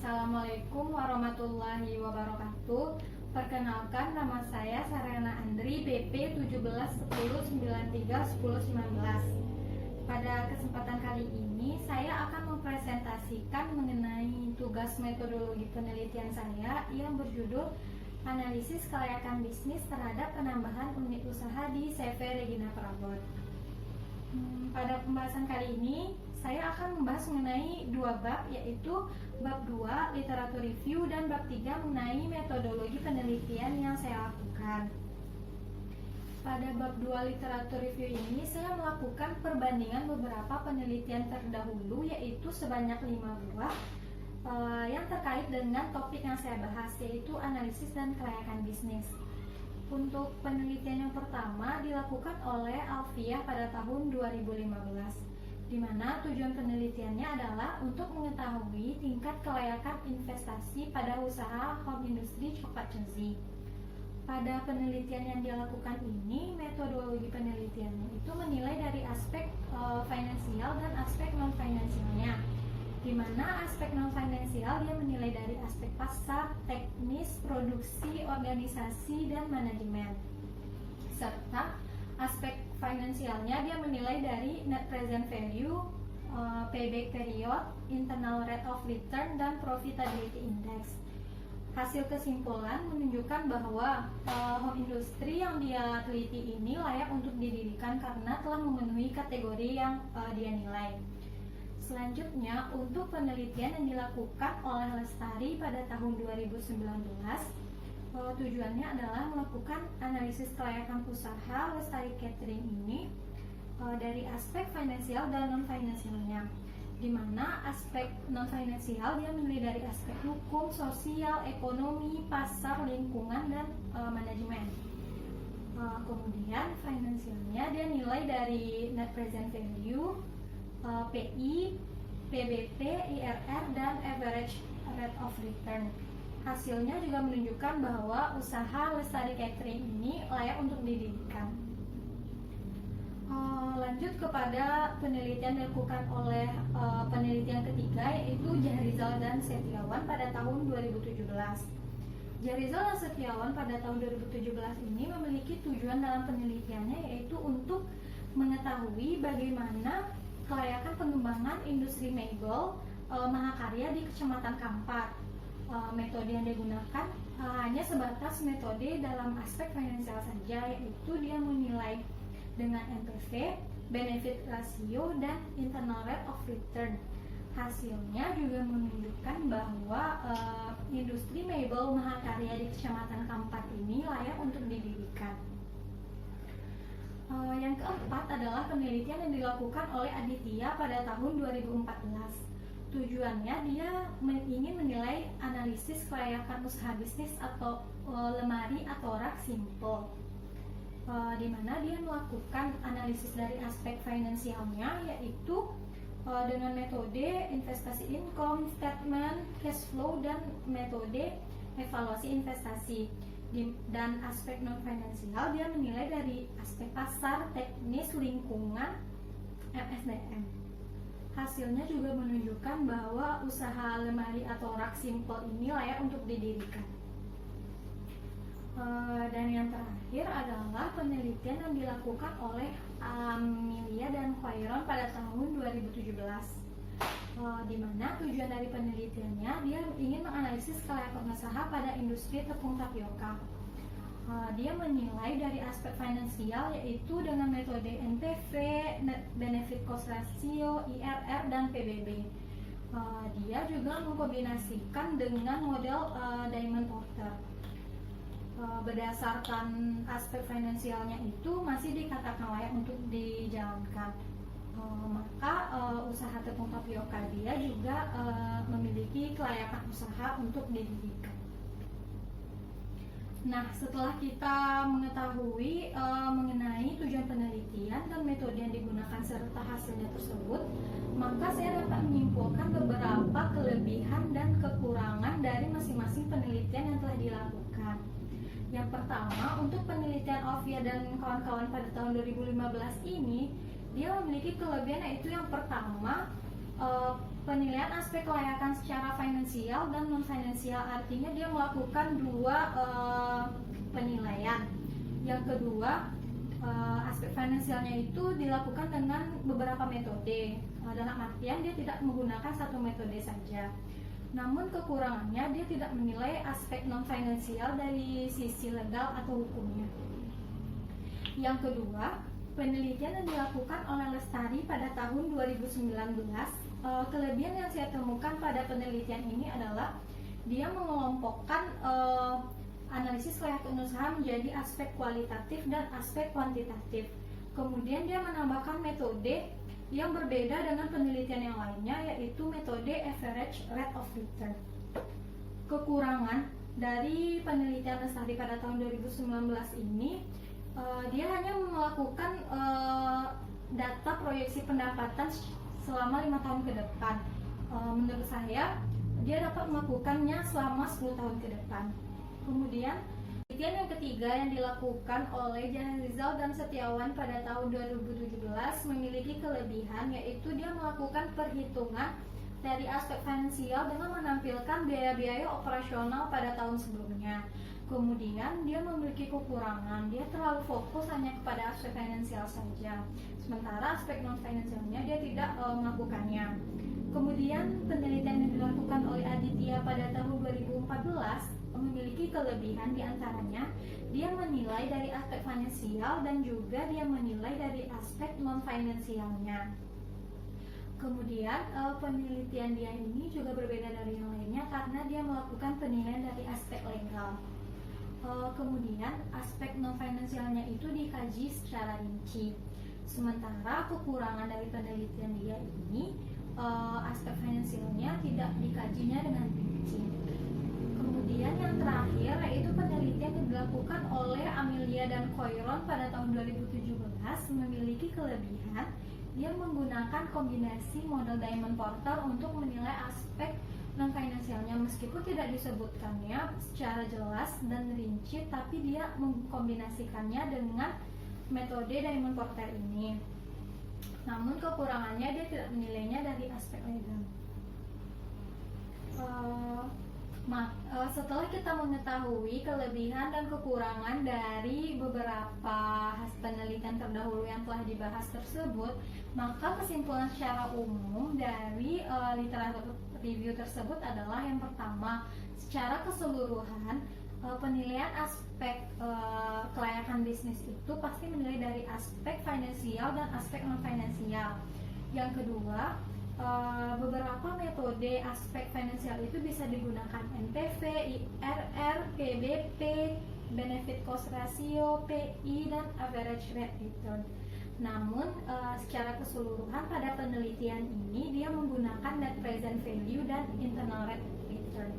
Assalamualaikum warahmatullahi wabarakatuh. Perkenalkan, nama saya Sarena Andri, BP 1710931019. Pada kesempatan kali ini, saya akan mempresentasikan mengenai tugas metodologi penelitian saya yang berjudul Analisis Kelayakan Bisnis terhadap Penambahan Unit Usaha di CV Regina Prabot. Pada pembahasan kali ini, saya akan membahas mengenai dua bab, yaitu bab 2 literatur review dan bab 3 mengenai metodologi penelitian yang saya lakukan. Pada bab 2 literatur review ini, saya melakukan perbandingan beberapa penelitian terdahulu, yaitu sebanyak 5 buah yang terkait dengan topik yang saya bahas, yaitu analisis dan kelayakan bisnis. Untuk penelitian yang pertama dilakukan oleh Alfiah pada tahun 2015, di mana tujuan penelitiannya adalah untuk mengetahui tingkat kelayakan investasi pada usaha home industry coklat Chelsea. Pada penelitian yang dilakukan ini, metodologi penelitiannya itu menilai dari aspek finansial dan aspek non-finansialnya, di mana aspek non-finansial dia menilai dari aspek pasar, teknis, produksi, organisasi, dan manajemen. Serta aspek finansialnya dia menilai dari net present value, payback period, internal rate of return, dan profitability index. Hasil kesimpulan menunjukkan bahwa home industry yang dia teliti ini layak untuk didirikan karena telah memenuhi kategori yang dia nilai. Selanjutnya, untuk penelitian yang dilakukan oleh Lestari pada tahun 2019, tujuannya adalah melakukan analisis kelayakan usaha Lestari Catering ini dari aspek finansial dan non-finansialnya, di mana aspek non-finansial dia menilai dari aspek hukum, sosial, ekonomi, pasar, lingkungan, dan manajemen. Kemudian finansialnya dia nilai dari net present value, PI, PBT, IRR, dan average rate of return. Hasilnya juga menunjukkan bahwa usaha Lestari Catering ini layak untuk didirikan. Lanjut kepada penelitian dilakukan oleh peneliti yang ketiga, yaitu Jahrizal dan Setiawan pada tahun 2017. Jahrizal dan Setiawan pada tahun 2017 ini memiliki tujuan dalam penelitiannya, yaitu untuk mengetahui bagaimana kelayakan pengembangan industri mebel mahakarya di Kecamatan Kampar. Metode yang digunakan hanya sebatas metode dalam aspek finansial saja, yaitu dia menilai dengan NPV, benefit ratio, dan internal rate of return. Hasilnya juga menunjukkan bahwa industri mebel mahakarya di Kecamatan Kampar ini layak untuk didirikan. Yang keempat adalah penelitian yang dilakukan oleh Aditya pada tahun 2014. Tujuannya dia ingin menilai analisis kelayakan usaha bisnis atau lemari atau rak simple, di mana dia melakukan analisis dari aspek finansialnya, yaitu dengan metode investasi income statement, cash flow, dan metode evaluasi investasi. Dan aspek non-finansial dia menilai dari aspek pasar, teknis, lingkungan, MSDM. Hasilnya juga menunjukkan bahwa usaha lemari atau rak simple ini layak untuk didirikan. Dan yang terakhir adalah penelitian yang dilakukan oleh Amelia dan Khairon pada tahun 2017. Di mana tujuan dari penelitiannya dia ingin menganalisis kelayakan usaha pada industri tepung tapioka. Dia menilai dari aspek finansial, yaitu dengan metode NPV, net benefit cost ratio, IRR, dan PBB. Dia juga mengkombinasikan dengan model Diamond Porter. Berdasarkan aspek finansialnya itu masih dikatakan layak untuk dijalankan. Maka usaha tepung tapioka dia juga memiliki kelayakan usaha untuk didirikan. Nah, setelah kita mengetahui mengenai tujuan penelitian dan metode yang digunakan serta hasilnya tersebut, maka saya dapat menyimpulkan beberapa kelebihan dan kekurangan dari masing-masing penelitian yang telah dilakukan. Yang pertama, untuk penelitian Alfiah dan kawan-kawan pada tahun 2015 ini, dia memiliki kelebihan, yaitu yang pertama, penilaian aspek kelayakan secara finansial finansial dan non finansial, artinya dia melakukan dua penilaian. Yang kedua, aspek finansialnya itu dilakukan dengan beberapa metode. Dalam artian dia tidak menggunakan satu metode saja. Namun kekurangannya dia tidak menilai aspek non finansial dari sisi legal atau hukumnya. Yang kedua, penelitian yang dilakukan oleh Lestari pada tahun 2019, kelebihan yang saya temukan pada penelitian ini adalah dia mengelompokkan analisis kelayakan usaha menjadi aspek kualitatif dan aspek kuantitatif. Kemudian dia menambahkan metode yang berbeda dengan penelitian yang lainnya, yaitu metode average rate of return. Kekurangan dari penelitian Lestari pada tahun 2019 ini, dia hanya melakukan data proyeksi pendapatan selama 5 tahun ke depan. Menurut saya, dia dapat melakukannya selama 10 tahun ke depan. Kemudian, penelitian yang ketiga yang dilakukan oleh Jaharizal dan Setiawan pada tahun 2017 memiliki kelebihan, yaitu dia melakukan perhitungan dari aspek finansial dengan menampilkan biaya-biaya operasional pada tahun sebelumnya. Kemudian dia memiliki kekurangan, dia terlalu fokus hanya kepada aspek finansial saja, sementara aspek non finansialnya dia tidak melakukannya. Kemudian penelitian yang dilakukan oleh Aditya pada tahun 2014 memiliki kelebihan, diantaranya dia menilai dari aspek finansial dan juga dia menilai dari aspek non finansialnya. Kemudian penelitian dia ini juga berbeda dari yang lainnya karena dia melakukan penilaian dari aspek legal. Kemudian aspek non finansialnya itu dikaji secara rinci. Sementara kekurangan dari penelitian dia ini, aspek finansialnya tidak dikajinya dengan rinci. Kemudian yang terakhir yaitu penelitian yang dilakukan oleh Amelia dan Koiron pada tahun 2017 memiliki kelebihan. Dia menggunakan kombinasi model Diamond Porter untuk menilai aspek non finansialnya, meskipun tidak disebutkannya secara jelas dan rinci, tapi dia mengkombinasikannya dengan metode Diamond Porter ini. Namun kekurangannya dia tidak menilainya dari aspek legal. Setelah kita mengetahui kelebihan dan kekurangan dari beberapa hasil penelitian terdahulu yang telah dibahas tersebut, maka kesimpulan secara umum dari literatur review tersebut adalah yang pertama, secara keseluruhan penilaian aspek kelayakan bisnis itu pasti menilai dari aspek finansial dan aspek non finansial. Yang kedua, beberapa metode aspek finansial itu bisa digunakan NPV, IRR, PBP, benefit cost ratio, PI, dan average rate return. Namun secara keseluruhan pada penelitian ini dia menggunakan net present value dan internal rate return.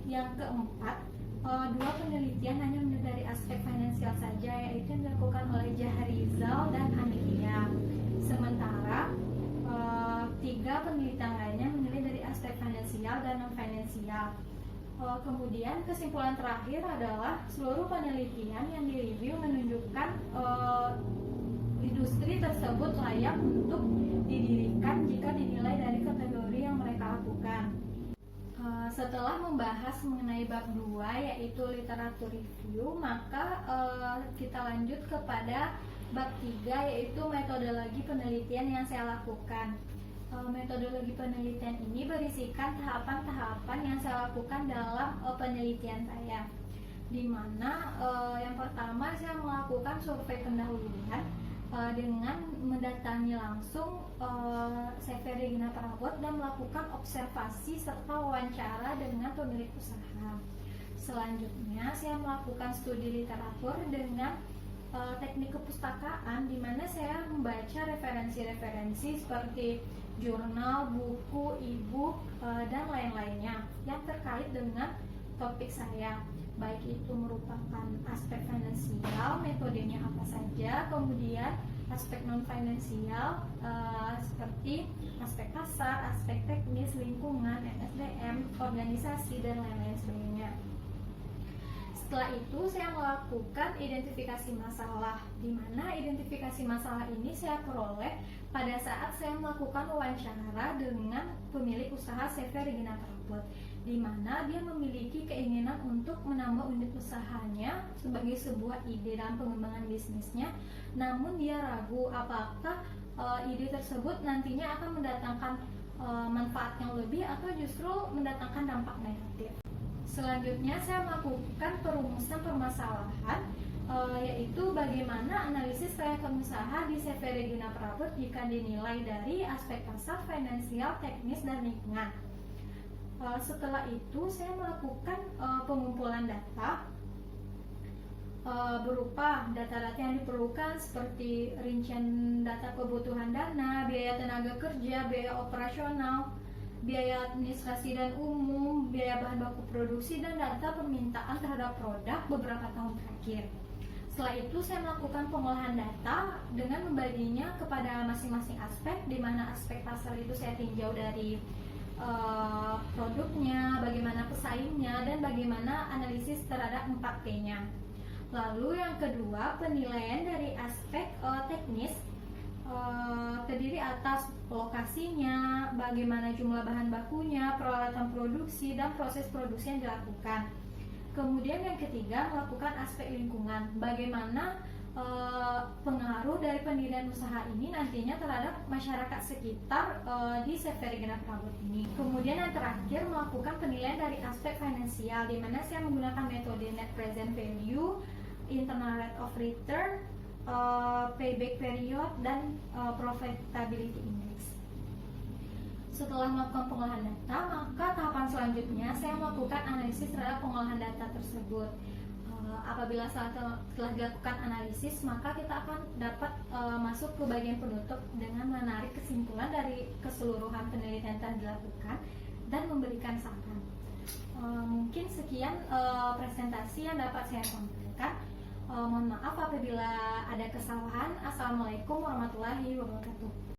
Yang keempat, dua penelitian hanya menilai dari aspek finansial saja, yaitu yang dilakukan oleh Jaharizal dan Amelia. Sementara tiga penelitian lainnya menilai dari aspek finansial dan non finansial. Kemudian kesimpulan terakhir adalah seluruh penelitian yang direview menunjukkan industri tersebut layak untuk didirikan jika dinilai dari kategori yang mereka lakukan. Setelah membahas mengenai bab 2 yaitu literatur review, maka kita lanjut kepada bab 3 yaitu metodologi penelitian yang saya lakukan. Metodologi penelitian ini berisikan tahapan-tahapan yang saya lakukan dalam penelitian saya, di mana yang pertama saya melakukan survei pendahuluan dengan mendatangi langsung CV Regina Prabot dan melakukan observasi serta wawancara dengan pemilik usaha. Selanjutnya saya melakukan studi literatur dengan teknik kepustakaan, di mana saya membaca referensi-referensi seperti jurnal, buku, e-book, dan lain-lainnya yang terkait dengan topik saya, baik itu merupakan aspek finansial, metodenya apa saja, kemudian aspek non finansial seperti aspek pasar, aspek teknis, lingkungan, SDM, organisasi, dan lain-lain sebagainya. Setelah itu saya melakukan identifikasi masalah, di mana identifikasi masalah ini saya peroleh pada saat saya melakukan wawancara dengan pemilik usaha CV Regina Prabot, di mana dia memiliki keinginan untuk menambah unit usahanya sebagai sebuah ide dalam pengembangan bisnisnya, namun dia ragu apakah ide tersebut nantinya akan mendatangkan manfaat yang lebih atau justru mendatangkan dampak negatif. Selanjutnya saya melakukan perumusan permasalahan, yaitu bagaimana analisis kelayakan usaha di CV Regina Prabot jika dinilai dari aspek pasar, finansial, teknis, dan lingkungan. Setelah itu saya melakukan pengumpulan data berupa data-data yang diperlukan seperti rincian data kebutuhan dana, biaya tenaga kerja, biaya operasional, biaya administrasi dan umum, biaya bahan baku produksi, dan data permintaan terhadap produk beberapa tahun terakhir. Setelah itu saya melakukan pengolahan data dengan membaginya kepada masing-masing aspek, di mana aspek pasar itu saya tinjau dari produknya, bagaimana pesaingnya, dan bagaimana analisis terhadap 4P-nya. Lalu yang kedua, penilaian dari aspek teknis, terdiri atas lokasinya, bagaimana jumlah bahan bakunya, peralatan produksi, dan proses produksi yang dilakukan. Kemudian yang ketiga, melakukan aspek lingkungan, bagaimana pengaruh dari pendirian usaha ini nantinya terhadap masyarakat sekitar di CV Regina Prabot ini. Kemudian yang terakhir, melakukan penilaian dari aspek finansial, di mana saya menggunakan metode net present value, internal rate of return, payback period, dan profitability index. Setelah melakukan pengolahan data, maka tahapan selanjutnya saya melakukan analisis terhadap pengolahan data tersebut. Apabila setelah dilakukan analisis, maka kita akan dapat masuk ke bagian penutup dengan menarik kesimpulan dari keseluruhan penelitian yang dilakukan dan memberikan saran. Mungkin sekian presentasi yang dapat saya sampaikan. Mohon maaf apabila ada kesalahan. Assalamualaikum warahmatullahi wabarakatuh.